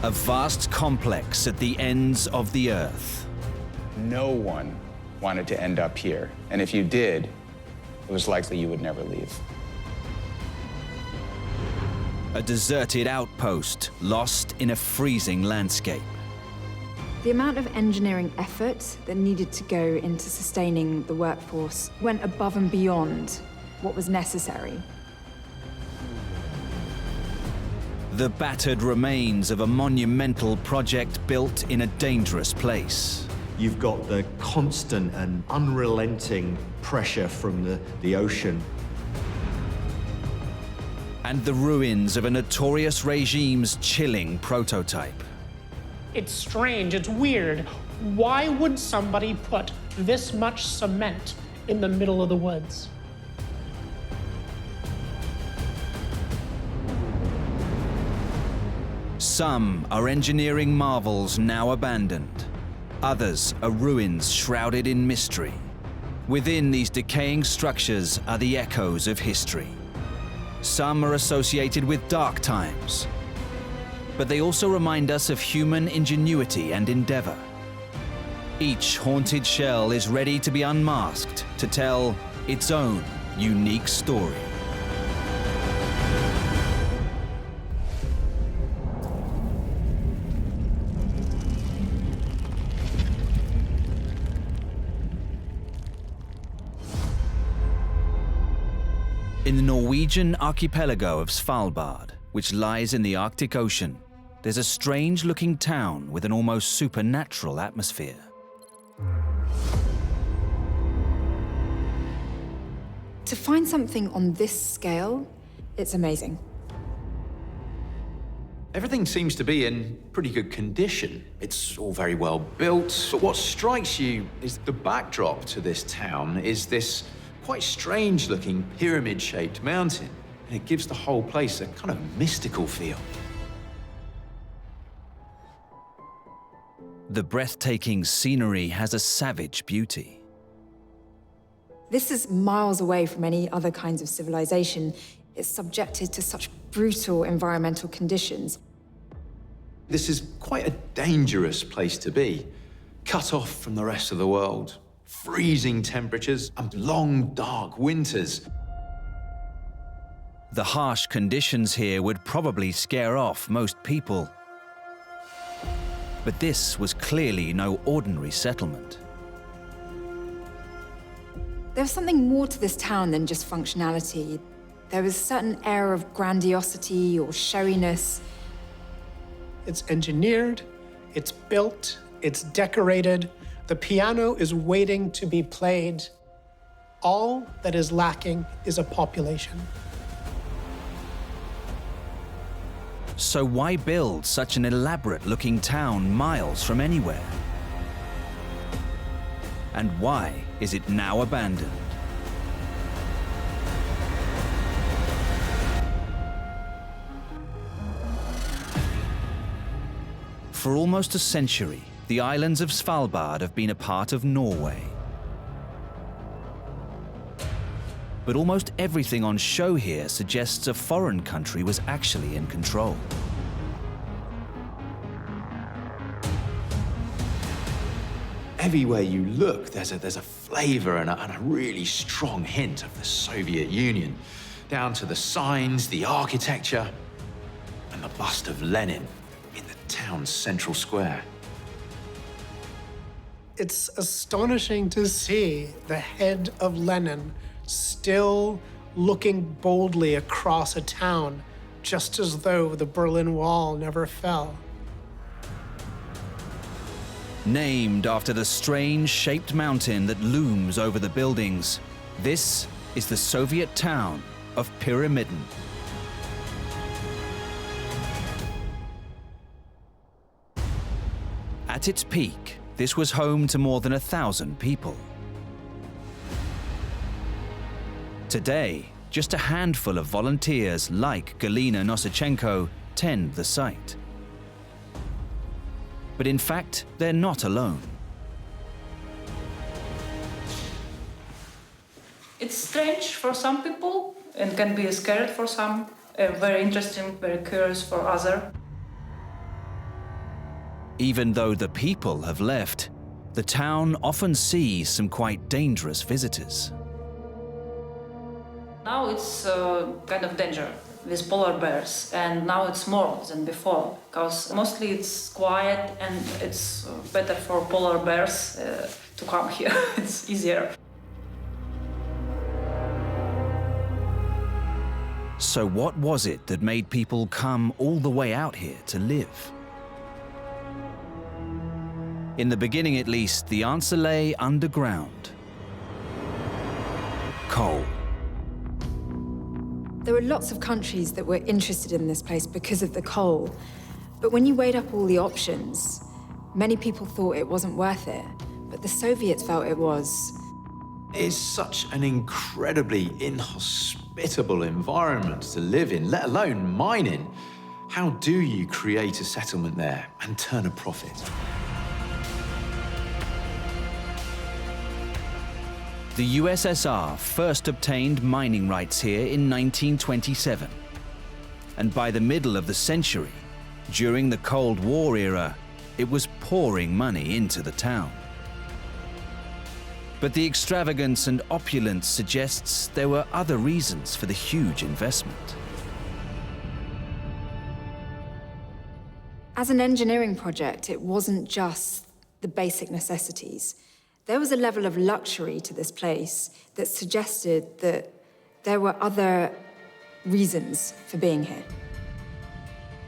A vast complex at the ends of the earth. No one wanted to end up here. And if you did, it was likely you would never leave. A deserted outpost lost in a freezing landscape. The amount of engineering effort that needed to go into sustaining the workforce went above and beyond what was necessary. The battered remains of a monumental project built in a dangerous place. You've got the constant and unrelenting pressure from the ocean. And the ruins of a notorious regime's chilling prototype. It's strange, it's weird. Why would somebody put this much cement in the middle of the woods? Some are engineering marvels now abandoned. Others are ruins shrouded in mystery. Within these decaying structures are the echoes of history. Some are associated with dark times, but they also remind us of human ingenuity and endeavor. Each haunted shell is ready to be unmasked to tell its own unique story. In the Norwegian archipelago of Svalbard, which lies in the Arctic Ocean, there's a strange-looking town with an almost supernatural atmosphere. To find something on this scale, it's amazing. Everything seems to be in pretty good condition. It's all very well built, but what strikes you is the backdrop to this town is this quite strange-looking pyramid-shaped mountain, and it gives the whole place a kind of mystical feel. The breathtaking scenery has a savage beauty. This is miles away from any other kinds of civilization. It's subjected to such brutal environmental conditions. This is quite a dangerous place to be, cut off from the rest of the world. Freezing temperatures and long, dark winters. The harsh conditions here would probably scare off most people. But this was clearly no ordinary settlement. There was something more to this town than just functionality. There was a certain air of grandiosity or showiness. It's engineered, it's built, it's decorated. The piano is waiting to be played. All that is lacking is a population. So why build such an elaborate-looking town miles from anywhere? And why is it now abandoned? For almost a century, the islands of Svalbard have been a part of Norway. But almost everything on show here suggests a foreign country was actually in control. Everywhere you look, there's a flavor and a really strong hint of the Soviet Union, down to the signs, the architecture, and the bust of Lenin in the town's central square. It's astonishing to see the head of Lenin still looking boldly across a town, just as though the Berlin Wall never fell. Named after the strange-shaped mountain that looms over the buildings, this is the Soviet town of Pyramiden. At its peak, this was home to more than 1,000 people. Today, just a handful of volunteers like Galina Nosichenko tend the site. But in fact, they're not alone. It's strange for some people and can be scared for some, very interesting, very curious for others. Even though the people have left, the town often sees some quite dangerous visitors. Now it's kind of danger with polar bears, and now it's more than before, because mostly it's quiet and it's better for polar bears to come here. It's easier. So what was it that made people come all the way out here to live? In the beginning at least, the answer lay underground. Coal. There were lots of countries that were interested in this place because of the coal. But when you weighed up all the options, many people thought it wasn't worth it. But the Soviets felt it was. It's such an incredibly inhospitable environment to live in, let alone mining. How do you create a settlement there and turn a profit? The USSR first obtained mining rights here in 1927. And by the middle of the century, during the Cold War era, it was pouring money into the town. But the extravagance and opulence suggests there were other reasons for the huge investment. As an engineering project, it wasn't just the basic necessities. There was a level of luxury to this place that suggested that there were other reasons for being here.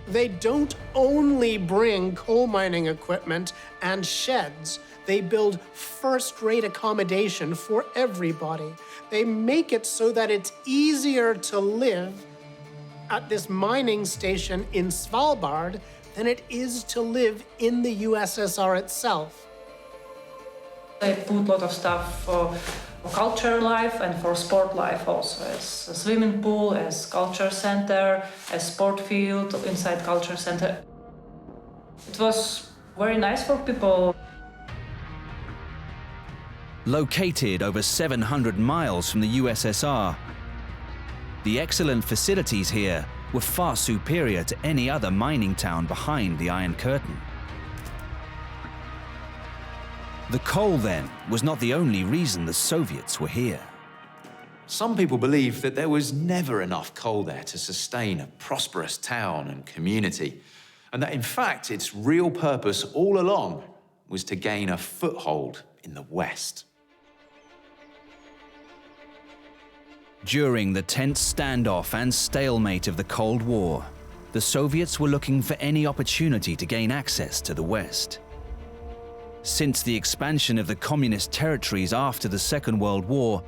They don't only bring coal mining equipment and sheds. They build first-rate accommodation for everybody. They make it so that it's easier to live at this mining station in Svalbard than it is to live in the USSR itself. They put a lot of stuff for culture life and for sport life also, as a swimming pool, as culture center, as sport field inside culture center. It was very nice for people. Located over 700 miles from the USSR, the excellent facilities here were far superior to any other mining town behind the Iron Curtain. The coal, then, was not the only reason the Soviets were here. Some people believe that there was never enough coal there to sustain a prosperous town and community, and that in fact its real purpose all along was to gain a foothold in the West. During the tense standoff and stalemate of the Cold War, the Soviets were looking for any opportunity to gain access to the West. Since the expansion of the communist territories after the Second World War,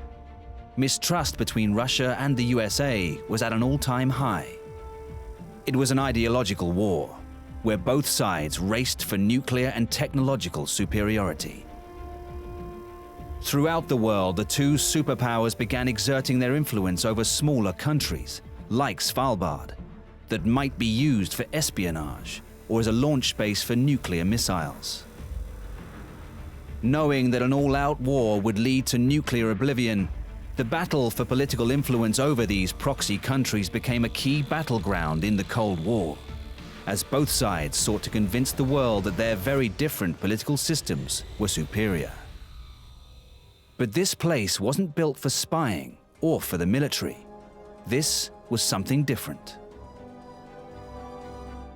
mistrust between Russia and the USA was at an all-time high. It was an ideological war, where both sides raced for nuclear and technological superiority. Throughout the world, the two superpowers began exerting their influence over smaller countries, like Svalbard, that might be used for espionage or as a launch base for nuclear missiles. Knowing that an all-out war would lead to nuclear oblivion, the battle for political influence over these proxy countries became a key battleground in the Cold War, as both sides sought to convince the world that their very different political systems were superior. But this place wasn't built for spying or for the military. This was something different.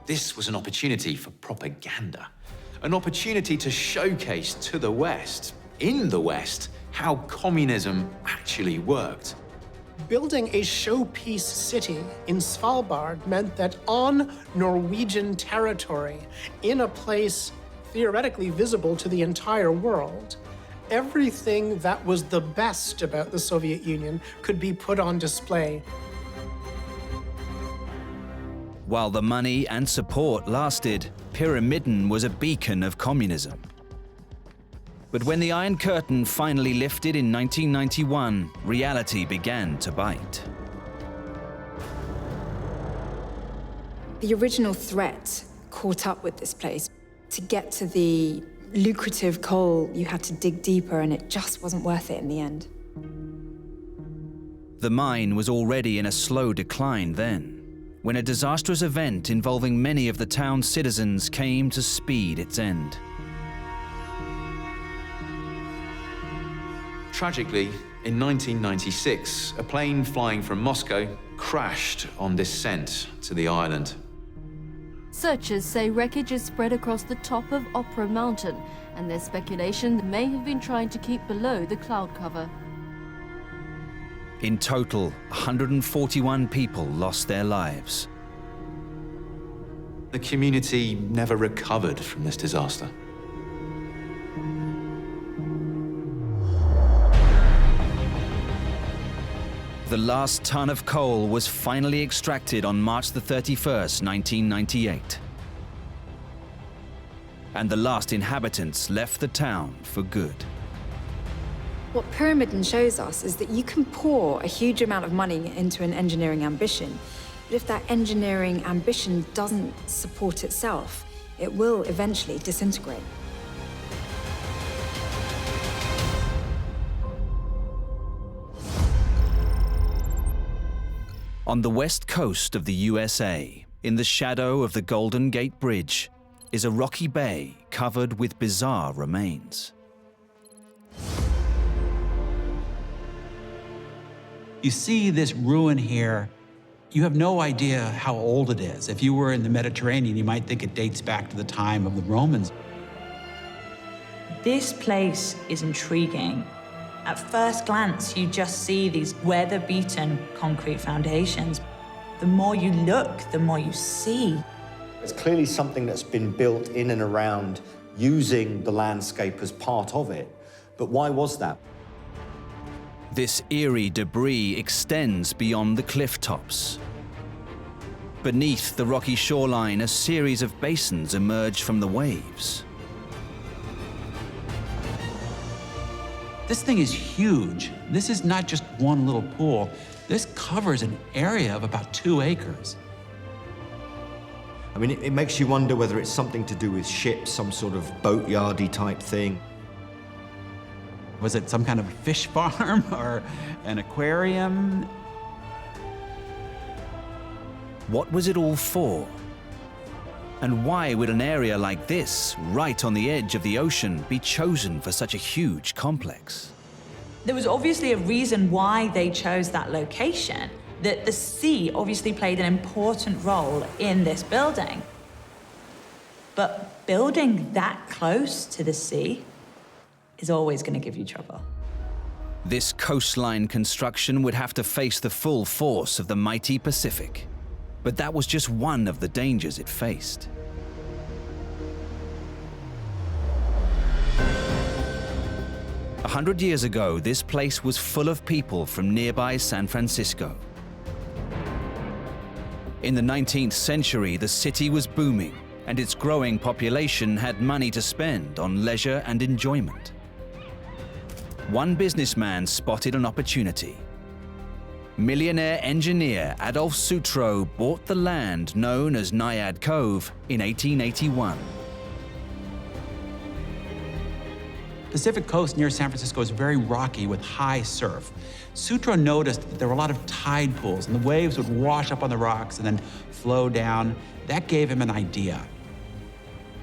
This was an opportunity for propaganda, an opportunity to showcase to the West, in the West, how communism actually worked. Building a showpiece city in Svalbard meant that on Norwegian territory, in a place theoretically visible to the entire world, everything that was the best about the Soviet Union could be put on display. While the money and support lasted, Pyramiden was a beacon of communism. But when the Iron Curtain finally lifted in 1991, reality began to bite. The original threat caught up with this place. To get to the lucrative coal, you had to dig deeper, and it just wasn't worth it in the end. The mine was already in a slow decline then, when a disastrous event involving many of the town's citizens came to speed its end. Tragically, in 1996, a plane flying from Moscow crashed on descent to the island. Searchers say wreckage is spread across the top of Opera Mountain, and there's speculation they may have been trying to keep below the cloud cover. In total, 141 people lost their lives. The community never recovered from this disaster. The last ton of coal was finally extracted on March the 31st, 1998. And the last inhabitants left the town for good. What Pyramiden shows us is that you can pour a huge amount of money into an engineering ambition, but if that engineering ambition doesn't support itself, it will eventually disintegrate. On the west coast of the USA, in the shadow of the Golden Gate Bridge, is a rocky bay covered with bizarre remains. You see this ruin here, you have no idea how old it is. If you were in the Mediterranean, you might think it dates back to the time of the Romans. This place is intriguing. At first glance, you just see these weather-beaten concrete foundations. The more you look, the more you see. It's clearly something that's been built in and around using the landscape as part of it. But why was that? This eerie debris extends beyond the cliff tops. Beneath the rocky shoreline, a series of basins emerge from the waves. This thing is huge. This is not just one little pool. This covers an area of about 2 acres. I mean, it makes you wonder whether it's something to do with ships, some sort of boatyardy type thing. Was it some kind of fish farm or an aquarium? What was it all for? And why would an area like this, right on the edge of the ocean, be chosen for such a huge complex? There was obviously a reason why they chose that location, that the sea obviously played an important role in this building. But building that close to the sea is always going to give you trouble. This coastline construction would have to face the full force of the mighty Pacific. But that was just one of the dangers it faced. A 100 years ago, this place was full of people from nearby San Francisco. In the 19th century, the city was booming, and its growing population had money to spend on leisure and enjoyment. One businessman spotted an opportunity. Millionaire engineer Adolf Sutro bought the land known as Naiad Cove in 1881. Pacific coast near San Francisco is very rocky with high surf. Sutro noticed that there were a lot of tide pools, and the waves would wash up on the rocks and then flow down. That gave him an idea.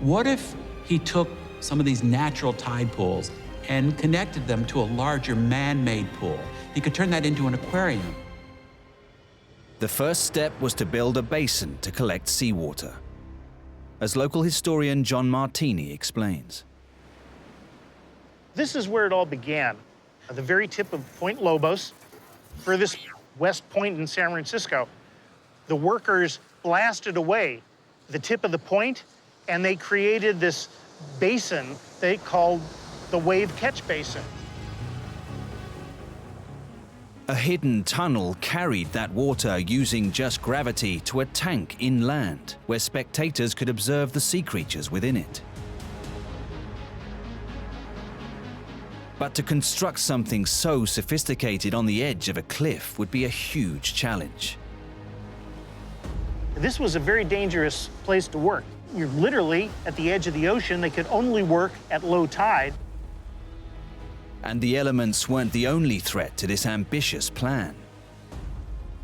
What if he took some of these natural tide pools and connected them to a larger man-made pool? He could turn that into an aquarium. The first step was to build a basin to collect seawater. As local historian John Martini explains. This is where it all began, at the very tip of Point Lobos, furthest west point in San Francisco. The workers blasted away the tip of the point, and they created this basin they called the wave catch basin. A hidden tunnel carried that water using just gravity to a tank inland, where spectators could observe the sea creatures within it. But to construct something so sophisticated on the edge of a cliff would be a huge challenge. This was a very dangerous place to work. You're literally at the edge of the ocean. They could only work at low tide. And the elements weren't the only threat to this ambitious plan.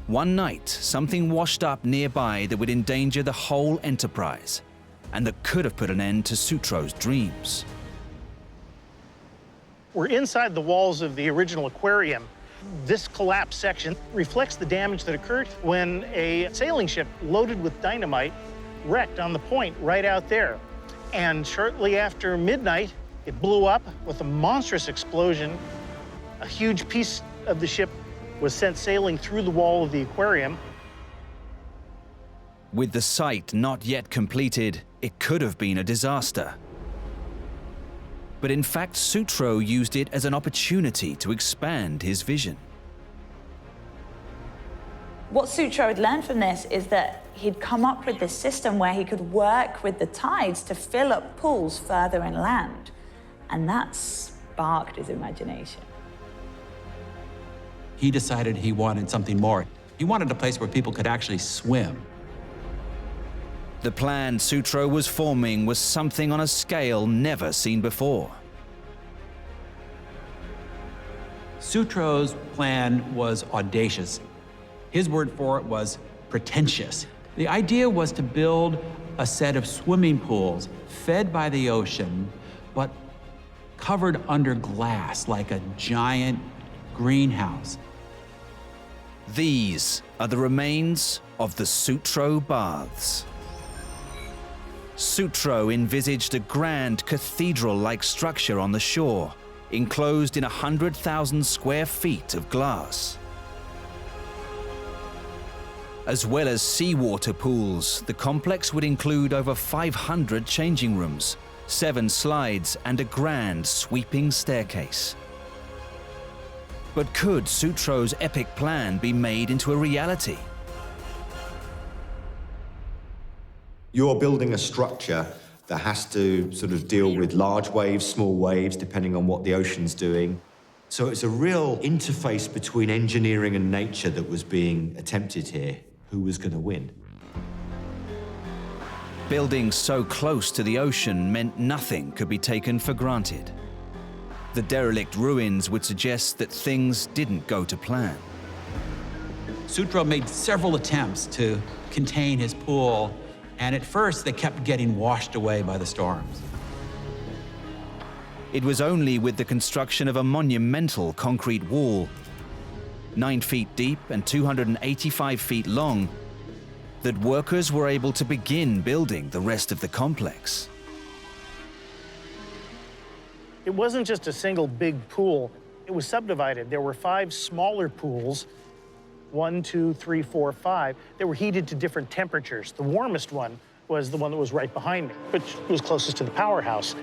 One night, something washed up nearby that would endanger the whole enterprise, and that could have put an end to Sutro's dreams. We're inside the walls of the original aquarium. This collapsed section reflects the damage that occurred when a sailing ship loaded with dynamite wrecked on the point right out there. And shortly after midnight, it blew up with a monstrous explosion. A huge piece of the ship was sent sailing through the wall of the aquarium. With the site not yet completed, it could have been a disaster. But in fact, Sutro used it as an opportunity to expand his vision. What Sutro had learned from this is that he'd come up with this system where he could work with the tides to fill up pools further inland. And that sparked his imagination. He decided he wanted something more. He wanted a place where people could actually swim. The plan Sutro was forming was something on a scale never seen before. Sutro's plan was audacious. His word for it was pretentious. The idea was to build a set of swimming pools fed by the ocean, but covered under glass like a giant greenhouse. These are the remains of the Sutro Baths. Sutro envisaged a grand cathedral-like structure on the shore, enclosed in 100,000 square feet of glass. As well as seawater pools, the complex would include over 500 changing rooms, 7 slides, and a grand sweeping staircase. But could Sutro's epic plan be made into a reality? You're building a structure that has to sort of deal with large waves, small waves, depending on what the ocean's doing. So it's a real interface between engineering and nature that was being attempted here. Who was going to win? Building so close to the ocean meant nothing could be taken for granted. The derelict ruins would suggest that things didn't go to plan. Sutro made several attempts to contain his pool, and at first they kept getting washed away by the storms. It was only with the construction of a monumental concrete wall, 9 feet deep and 285 feet long, that workers were able to begin building the rest of the complex. It wasn't just a single big pool. It was subdivided. There were 5 smaller pools, 1, 2, 3, 4, 5, that were heated to different temperatures. The warmest one was the one that was right behind me, which was closest to the powerhouse.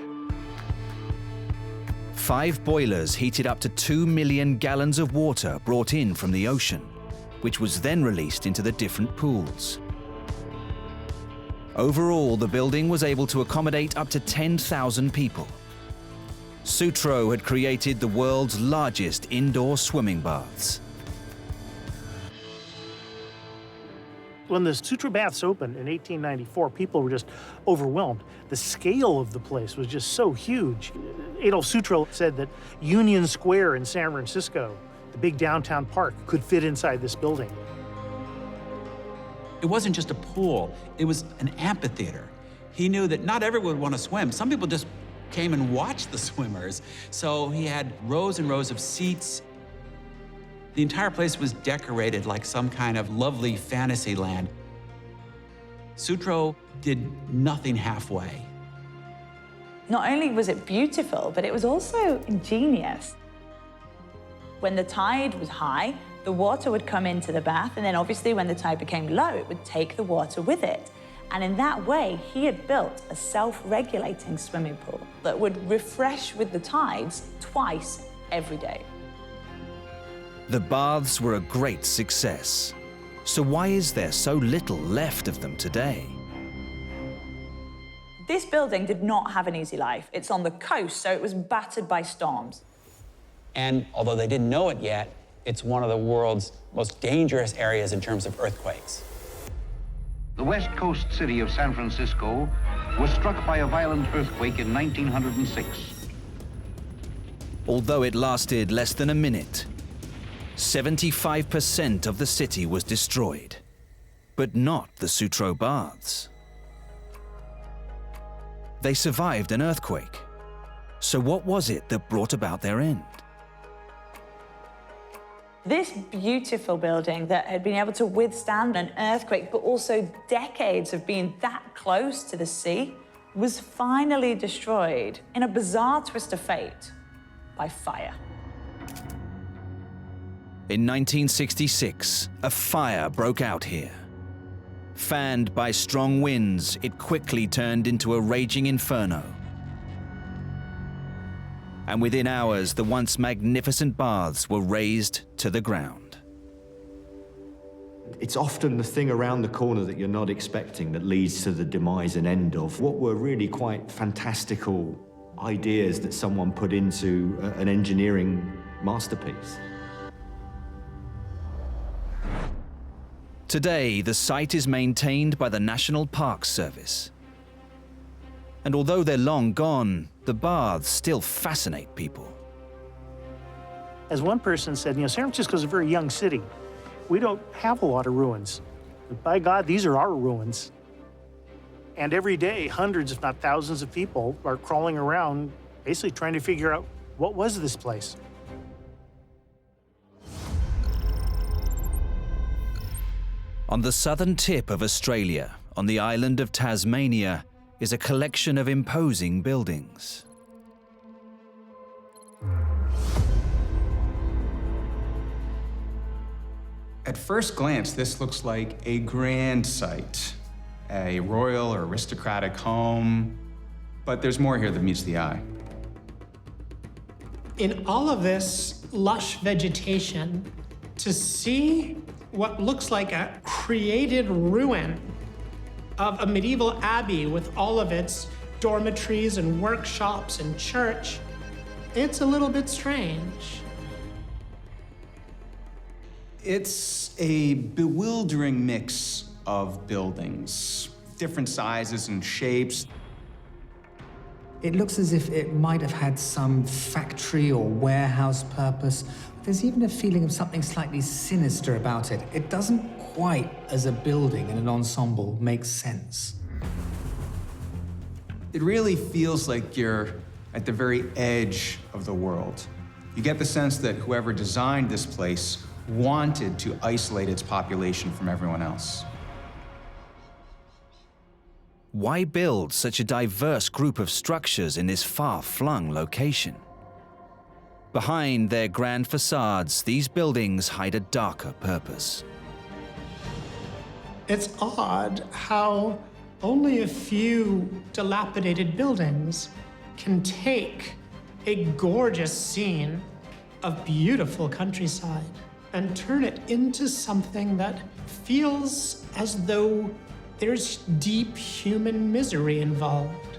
5 boilers heated up to 2 million gallons of water brought in from the ocean, which was then released into the different pools. Overall, the building was able to accommodate up to 10,000 people. Sutro had created the world's largest indoor swimming baths. When the Sutro Baths opened in 1894, people were just overwhelmed. The scale of the place was just so huge. Adolf Sutro said that Union Square in San Francisco, the big downtown park, could fit inside this building. It wasn't just a pool, it was an amphitheater. He knew that not everyone would want to swim. Some people just came and watched the swimmers. So he had rows and rows of seats. The entire place was decorated like some kind of lovely fantasy land. Sutro did nothing halfway. Not only was it beautiful, but it was also ingenious. When the tide was high, the water would come into the bath, and then obviously when the tide became low, it would take the water with it. And in that way, he had built a self-regulating swimming pool that would refresh with the tides twice every day. The baths were a great success. So why is there so little left of them today? This building did not have an easy life. It's on the coast, so it was battered by storms. And although they didn't know it yet, it's one of the world's most dangerous areas in terms of earthquakes. The west coast city of San Francisco was struck by a violent earthquake in 1906. Although it lasted less than a minute, 75% of the city was destroyed, but not the Sutro Baths. They survived an earthquake. So what was it that brought about their end? This beautiful building that had been able to withstand an earthquake, but also decades of being that close to the sea, was finally destroyed in a bizarre twist of fate by fire. In 1966, a fire broke out here. Fanned by strong winds, it quickly turned into a raging inferno. And within hours, the once magnificent baths were razed to the ground. It's often the thing around the corner that you're not expecting that leads to the demise and end of what were really quite fantastical ideas that someone put into an engineering masterpiece. Today, the site is maintained by the National Parks Service. And although they're long gone, the baths still fascinate people. As one person said, San Francisco's a very young city. We don't have a lot of ruins. But by God, these are our ruins. And every day, hundreds, if not thousands of people are crawling around, basically trying to figure out, what was this place? On the southern tip of Australia, on the island of Tasmania, is a collection of imposing buildings. At first glance, this looks like a grand site, a royal or aristocratic home, but there's more here that meets the eye. In all of this lush vegetation, to see what looks like a created ruin of a medieval abbey with all of its dormitories and workshops and church, it's a little bit strange. It's a bewildering mix of buildings, different sizes and shapes. It looks as if it might have had some factory or warehouse purpose. There's even a feeling of something slightly sinister about it. It doesn't quite, as a building in an ensemble, make sense. It really feels like you're at the very edge of the world. You get the sense that whoever designed this place wanted to isolate its population from everyone else. Why build such a diverse group of structures in this far-flung location? Behind their grand facades, these buildings hide a darker purpose. It's odd how only a few dilapidated buildings can take a gorgeous scene of beautiful countryside and turn it into something that feels as though there's deep human misery involved.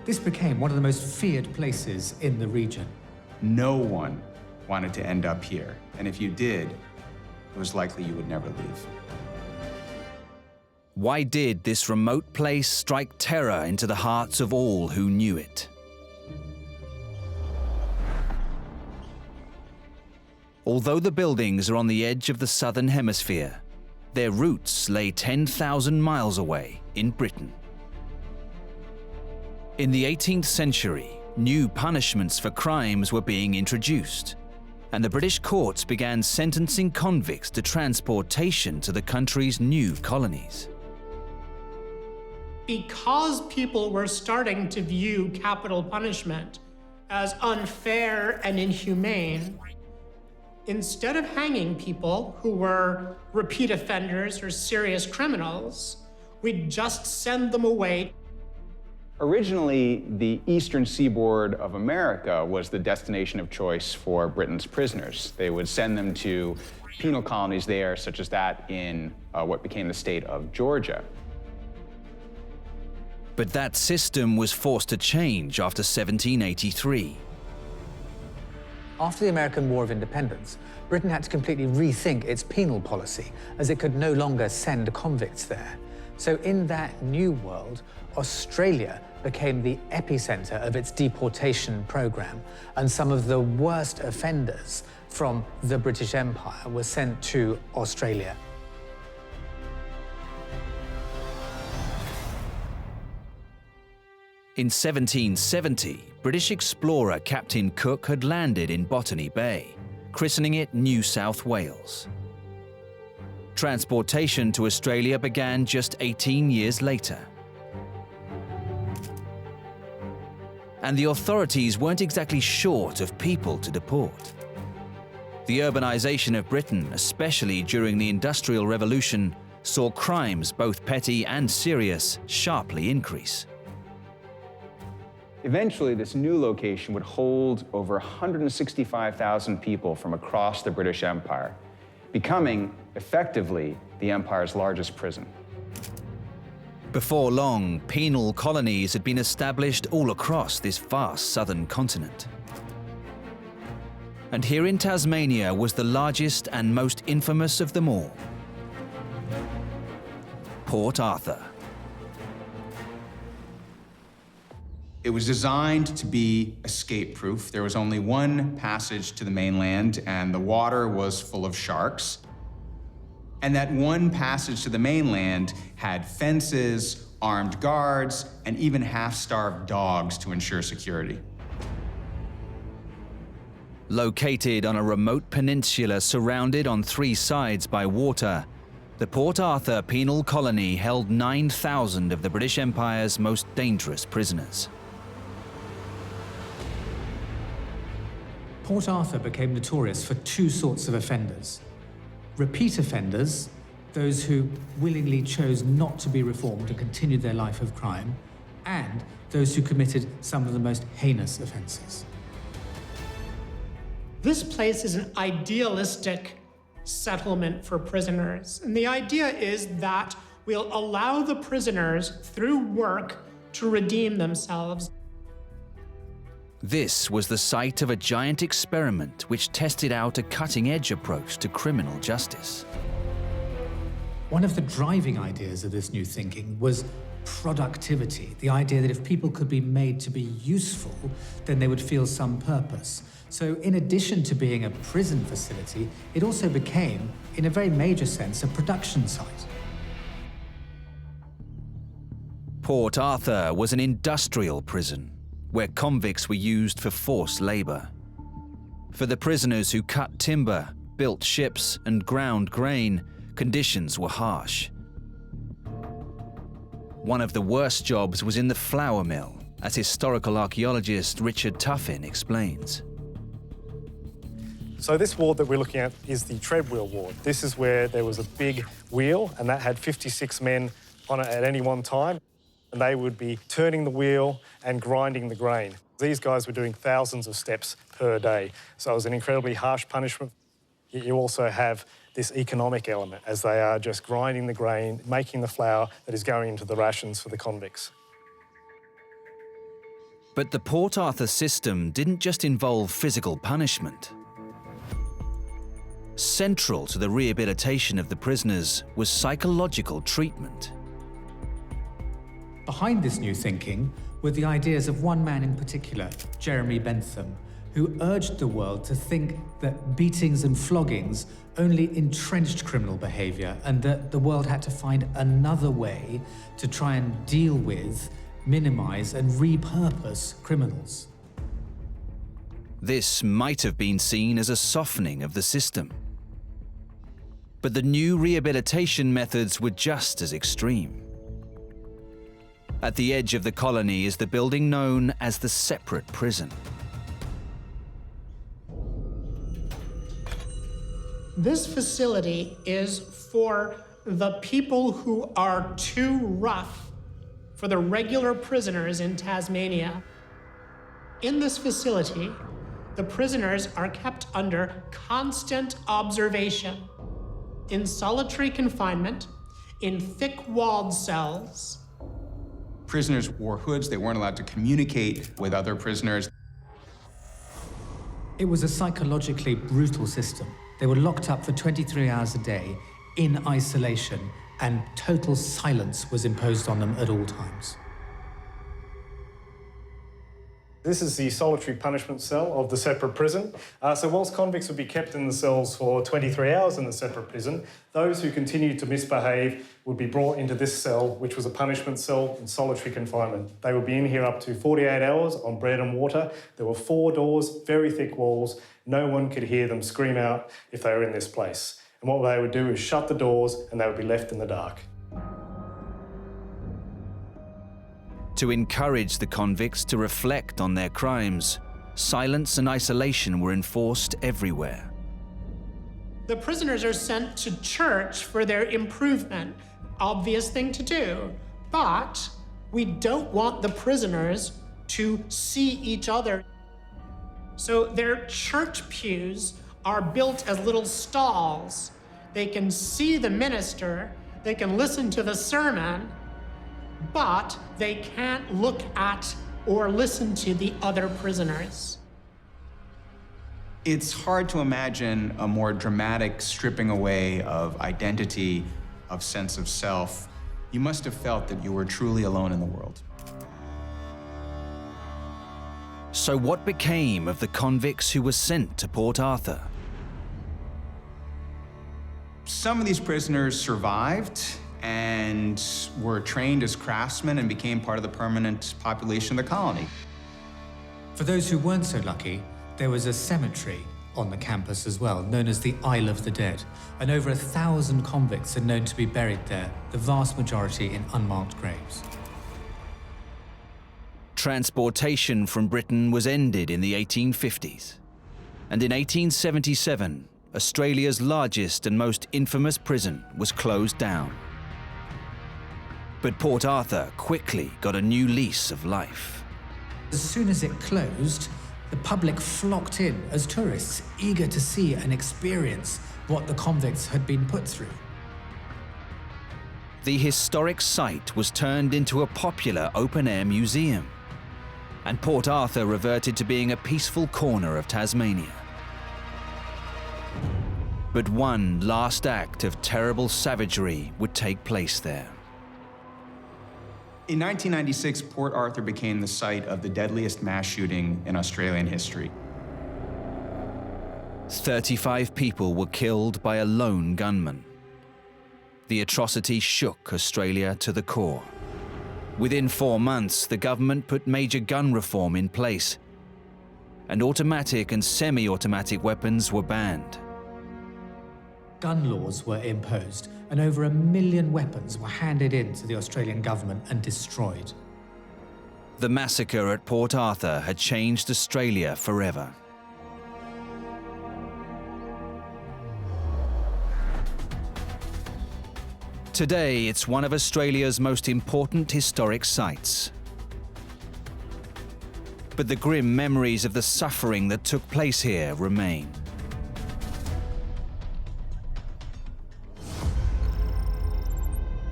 This became one of the most feared places in the region. No one wanted to end up here, and if you did, it was likely you would never leave. Why did this remote place strike terror into the hearts of all who knew it? Although the buildings are on the edge of the southern hemisphere, their roots lay 10,000 miles away in Britain. In the 18th century, new punishments for crimes were being introduced, and the British courts began sentencing convicts to transportation to the country's new colonies. Because people were starting to view capital punishment as unfair and inhumane, instead of hanging people who were repeat offenders or serious criminals, we'd just send them away. Originally, the eastern seaboard of America was the destination of choice for Britain's prisoners. They would send them to penal colonies there, such as that in what became the state of Georgia. But that system was forced to change after 1783. After the American War of Independence, Britain had to completely rethink its penal policy, as it could no longer send convicts there. So in that new world, Australia became the epicenter of its deportation program, and some of the worst offenders from the British Empire were sent to Australia. In 1770, British explorer Captain Cook had landed in Botany Bay, christening it New South Wales. Transportation to Australia began just 18 years later. And the authorities weren't exactly short of people to deport. The urbanization of Britain, especially during the Industrial Revolution, saw crimes, both petty and serious, sharply increase. Eventually, this new location would hold over 165,000 people from across the British Empire, becoming, effectively, the Empire's largest prison. Before long, penal colonies had been established all across this vast southern continent. And here in Tasmania was the largest and most infamous of them all, Port Arthur. It was designed to be escape-proof. There was only one passage to the mainland, and the water was full of sharks. And that one passage to the mainland had fences, armed guards, and even half-starved dogs to ensure security. Located on a remote peninsula surrounded on three sides by water, the Port Arthur penal colony held 9,000 of the British Empire's most dangerous prisoners. Port Arthur became notorious for two sorts of offenders. Repeat offenders, those who willingly chose not to be reformed and continued their life of crime, and those who committed some of the most heinous offenses. This place is an idealistic settlement for prisoners. And the idea is that we'll allow the prisoners, through work, to redeem themselves. This was the site of a giant experiment which tested out a cutting-edge approach to criminal justice. One of the driving ideas of this new thinking was productivity, the idea that if people could be made to be useful, then they would feel some purpose. So in addition to being a prison facility, it also became, in a very major sense, a production site. Port Arthur was an industrial prison, where convicts were used for forced labor. For the prisoners who cut timber, built ships, and ground grain, conditions were harsh. One of the worst jobs was in the flour mill, as historical archaeologist Richard Tuffin explains. So this ward that we're looking at is the treadwheel ward. This is where there was a big wheel, and that had 56 men on it at any one time. And they would be turning the wheel and grinding the grain. These guys were doing thousands of steps per day. So it was an incredibly harsh punishment. You also have this economic element, as they are just grinding the grain, making the flour that is going into the rations for the convicts. But the Port Arthur system didn't just involve physical punishment. Central to the rehabilitation of the prisoners was psychological treatment. Behind this new thinking were the ideas of one man in particular, Jeremy Bentham, who urged the world to think that beatings and floggings only entrenched criminal behavior and that the world had to find another way to try and deal with, minimize, and repurpose criminals. This might have been seen as a softening of the system. But the new rehabilitation methods were just as extreme. At the edge of the colony is the building known as the separate prison. This facility is for the people who are too rough for the regular prisoners in Tasmania. In this facility, the prisoners are kept under constant observation, in solitary confinement, in thick-walled cells. Prisoners wore hoods. They weren't allowed to communicate with other prisoners. It was a psychologically brutal system. They were locked up for 23 hours a day in isolation, and total silence was imposed on them at all times. This is the solitary punishment cell of the separate prison. So whilst convicts would be kept in the cells for 23 hours in the separate prison, those who continued to misbehave would be brought into this cell, which was a punishment cell in solitary confinement. They would be in here up to 48 hours on bread and water. There were 4 doors, very thick walls. No one could hear them scream out if they were in this place. And what they would do is shut the doors and they would be left in the dark. To encourage the convicts to reflect on their crimes, silence and isolation were enforced everywhere. The prisoners are sent to church for their improvement. Obvious thing to do. But we don't want the prisoners to see each other. So their church pews are built as little stalls. They can see the minister, they can listen to the sermon, but they can't look at or listen to the other prisoners. It's hard to imagine a more dramatic stripping away of identity, of sense of self. You must have felt that you were truly alone in the world. So what became of the convicts who were sent to Port Arthur? Some of these prisoners survived and were trained as craftsmen and became part of the permanent population of the colony. For those who weren't so lucky, there was a cemetery on the campus as well, known as the Isle of the Dead, and over 1,000 convicts are known to be buried there, the vast majority in unmarked graves. Transportation from Britain was ended in the 1850s, and in 1877, Australia's largest and most infamous prison was closed down. But Port Arthur quickly got a new lease of life. As soon as it closed, the public flocked in as tourists, eager to see and experience what the convicts had been put through. The historic site was turned into a popular open-air museum, and Port Arthur reverted to being a peaceful corner of Tasmania. But one last act of terrible savagery would take place there. In 1996, Port Arthur became the site of the deadliest mass shooting in Australian history. 35 people were killed by a lone gunman. The atrocity shook Australia to the core. Within 4 months, the government put major gun reform in place, and automatic and semi-automatic weapons were banned. Gun laws were imposed, and over 1 million weapons were handed in to the Australian government and destroyed. The massacre at Port Arthur had changed Australia forever. Today, it's one of Australia's most important historic sites. But the grim memories of the suffering that took place here remain.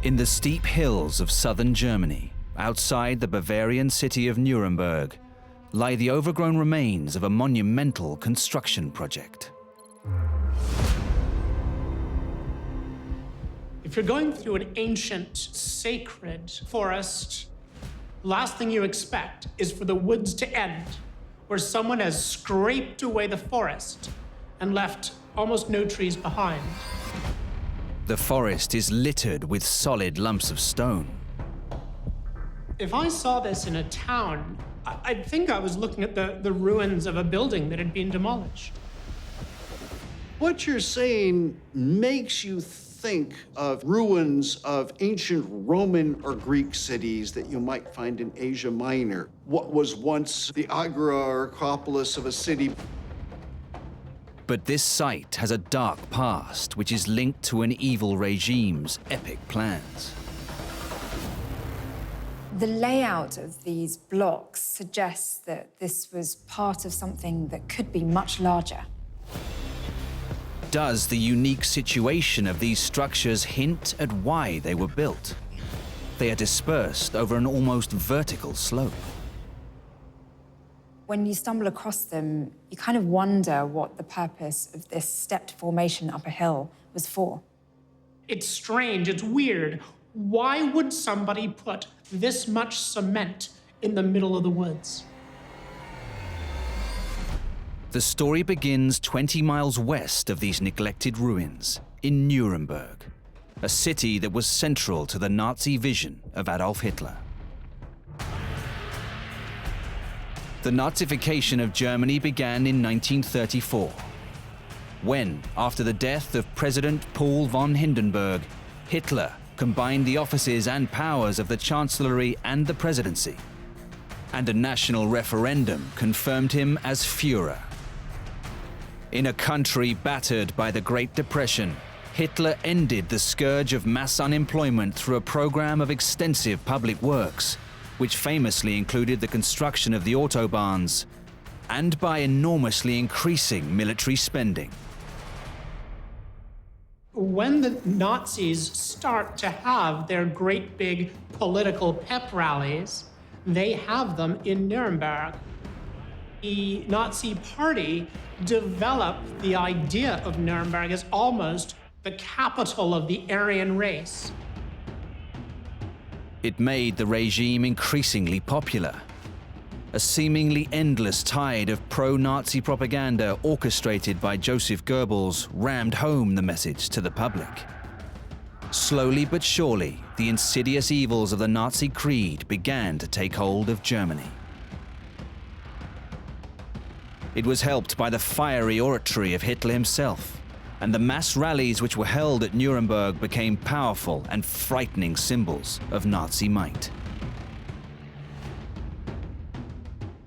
In the steep hills of southern Germany, outside the Bavarian city of Nuremberg, lie the overgrown remains of a monumental construction project. If you're going through an ancient, sacred forest, last thing you expect is for the woods to end, where someone has scraped away the forest and left almost no trees behind. The forest is littered with solid lumps of stone. If I saw this in a town, I'd think I was looking at the ruins of a building that had been demolished. What you're saying makes you think of ruins of ancient Roman or Greek cities that you might find in Asia Minor. What was once the agora or acropolis of a city. But this site has a dark past which is linked to an evil regime's epic plans. The layout of these blocks suggests that this was part of something that could be much larger. Does the unique situation of these structures hint at why they were built? They are dispersed over an almost vertical slope. When you stumble across them, you kind of wonder what the purpose of this stepped formation up a hill was for. It's strange, it's weird. Why would somebody put this much cement in the middle of the woods? The story begins 20 miles west of these neglected ruins, in Nuremberg, a city that was central to the Nazi vision of Adolf Hitler. The Nazification of Germany began in 1934, when, after the death of President Paul von Hindenburg, Hitler combined the offices and powers of the Chancellery and the Presidency, and a national referendum confirmed him as Führer. In a country battered by the Great Depression, Hitler ended the scourge of mass unemployment through a program of extensive public works, which famously included the construction of the autobahns, and by enormously increasing military spending. When the Nazis start to have their great big political pep rallies, they have them in Nuremberg. The Nazi Party developed the idea of Nuremberg as almost the capital of the Aryan race. It made the regime increasingly popular. A seemingly endless tide of pro-Nazi propaganda orchestrated by Joseph Goebbels rammed home the message to the public. Slowly but surely, the insidious evils of the Nazi creed began to take hold of Germany. It was helped by the fiery oratory of Hitler himself, and the mass rallies which were held at Nuremberg became powerful and frightening symbols of Nazi might.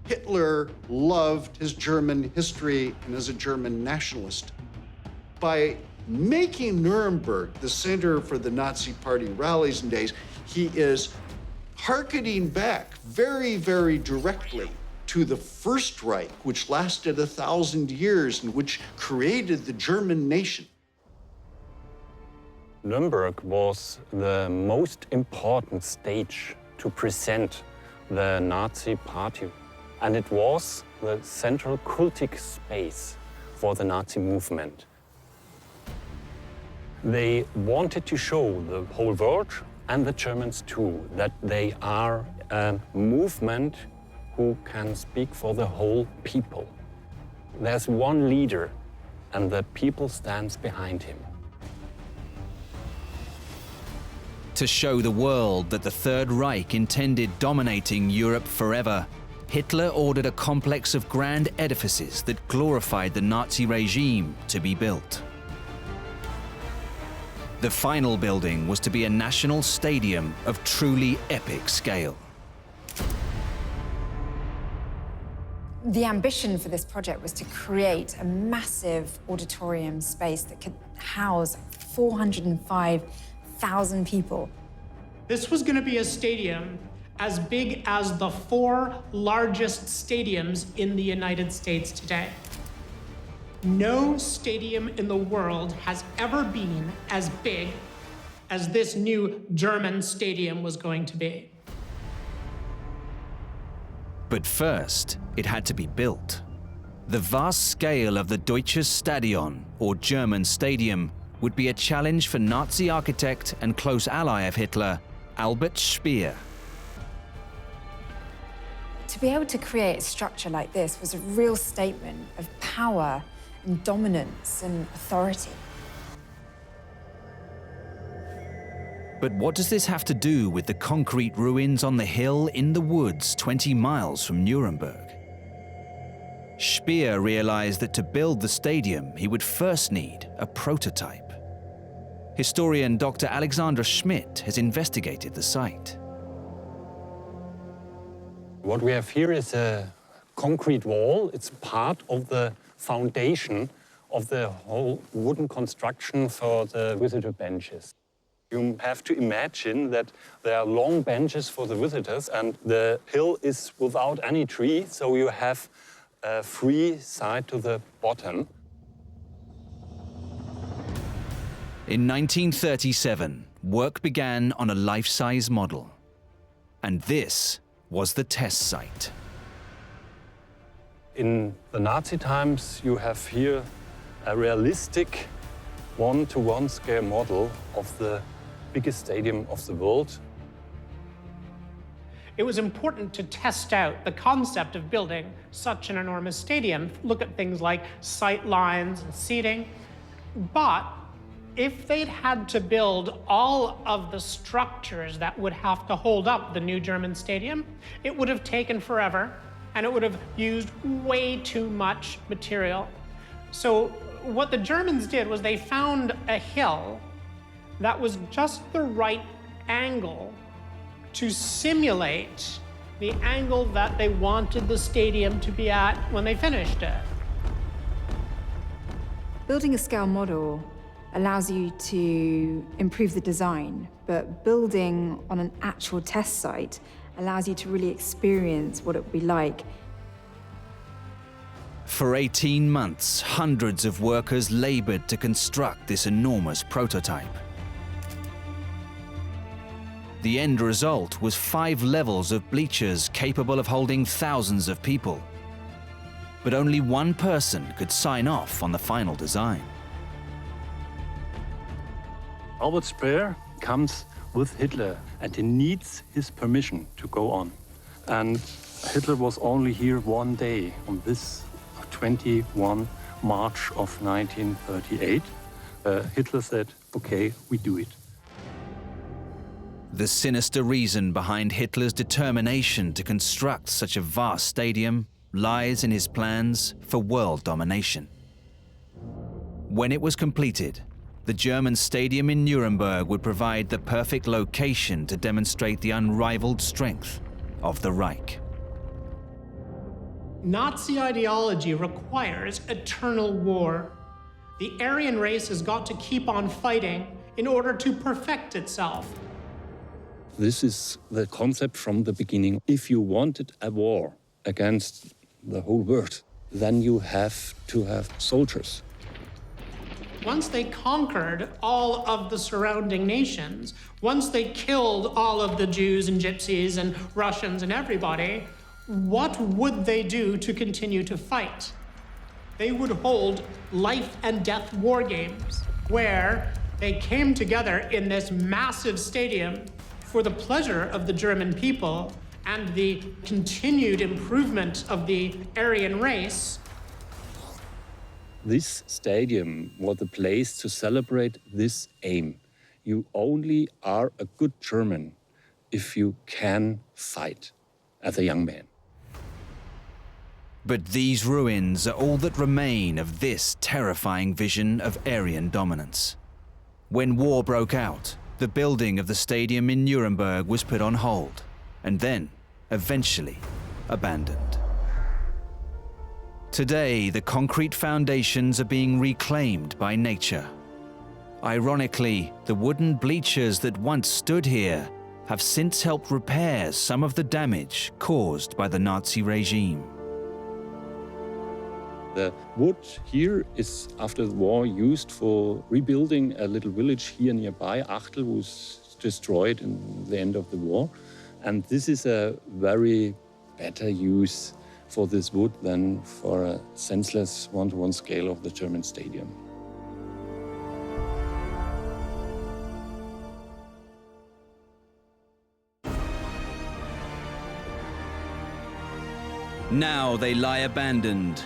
Hitler loved his German history and as a German nationalist. By making Nuremberg the center for the Nazi Party rallies and days, he is hearkening back very, very directly to the First Reich, which lasted 1,000 years and which created the German nation. Nuremberg was the most important stage to present the Nazi Party. And it was the central cultic space for the Nazi movement. They wanted to show the whole world, and the Germans too, that they are a movement who can speak for the whole people. There's one leader, and the people stands behind him. To show the world that the Third Reich intended dominating Europe forever, Hitler ordered a complex of grand edifices that glorified the Nazi regime to be built. The final building was to be a national stadium of truly epic scale. The ambition for this project was to create a massive auditorium space that could house 405,000 people. This was going to be a stadium as big as the 4 largest stadiums in the United States today. No stadium in the world has ever been as big as this new German stadium was going to be. But first, it had to be built. The vast scale of the Deutsches Stadion, or German stadium, would be a challenge for Nazi architect and close ally of Hitler, Albert Speer. To be able to create a structure like this was a real statement of power and dominance and authority. But what does this have to do with the concrete ruins on the hill in the woods 20 miles from Nuremberg? Speer realized that to build the stadium, he would first need a prototype. Historian Dr. Alexander Schmidt has investigated the site. What we have here is a concrete wall. It's part of the foundation of the whole wooden construction for the visitor benches. You have to imagine that there are long benches for the visitors, and the hill is without any tree, so you have a free side to the bottom. In 1937, work began on a life-size model. And this was the test site. In the Nazi times, you have here a realistic 1-to-1 scale model of the biggest stadium of the world. It was important to test out the concept of building such an enormous stadium, look at things like sight lines and seating. But if they'd had to build all of the structures that would have to hold up the new German stadium, it would have taken forever, and it would have used way too much material. So what the Germans did was they found a hill that was just the right angle to simulate the angle that they wanted the stadium to be at when they finished it. Building a scale model allows you to improve the design, but building on an actual test site allows you to really experience what it would be like. For 18 months, hundreds of workers labored to construct this enormous prototype. The end result was 5 levels of bleachers capable of holding thousands of people. But only one person could sign off on the final design. Albert Speer comes with Hitler and he needs his permission to go on. And Hitler was only here one day on this 21 March of 1938. Hitler said, okay, we do it. The sinister reason behind Hitler's determination to construct such a vast stadium lies in his plans for world domination. When it was completed, the German stadium in Nuremberg would provide the perfect location to demonstrate the unrivaled strength of the Reich. Nazi ideology requires eternal war. The Aryan race has got to keep on fighting in order to perfect itself. This is the concept from the beginning. If you wanted a war against the whole world, then you have to have soldiers. Once they conquered all of the surrounding nations, once they killed all of the Jews and Gypsies and Russians and everybody, what would they do to continue to fight? They would hold life and death war games where they came together in this massive stadium for the pleasure of the German people and the continued improvement of the Aryan race. This stadium was the place to celebrate this aim. You only are a good German if you can fight as a young man. But these ruins are all that remain of this terrifying vision of Aryan dominance. When war broke out, the building of the stadium in Nuremberg was put on hold, and then, eventually, abandoned. Today, the concrete foundations are being reclaimed by nature. Ironically, the wooden bleachers that once stood here have since helped repair some of the damage caused by the Nazi regime. The wood here is, after the war, used for rebuilding a little village here nearby. Achtel was destroyed in the end of the war. And this is a very better use for this wood than for a senseless one-to-one scale of the German stadium. Now they lie abandoned,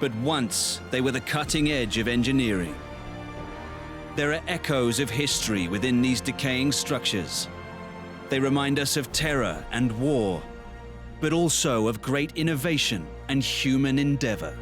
but once they were the cutting edge of engineering. There are echoes of history within these decaying structures. They remind us of terror and war, but also of great innovation and human endeavor.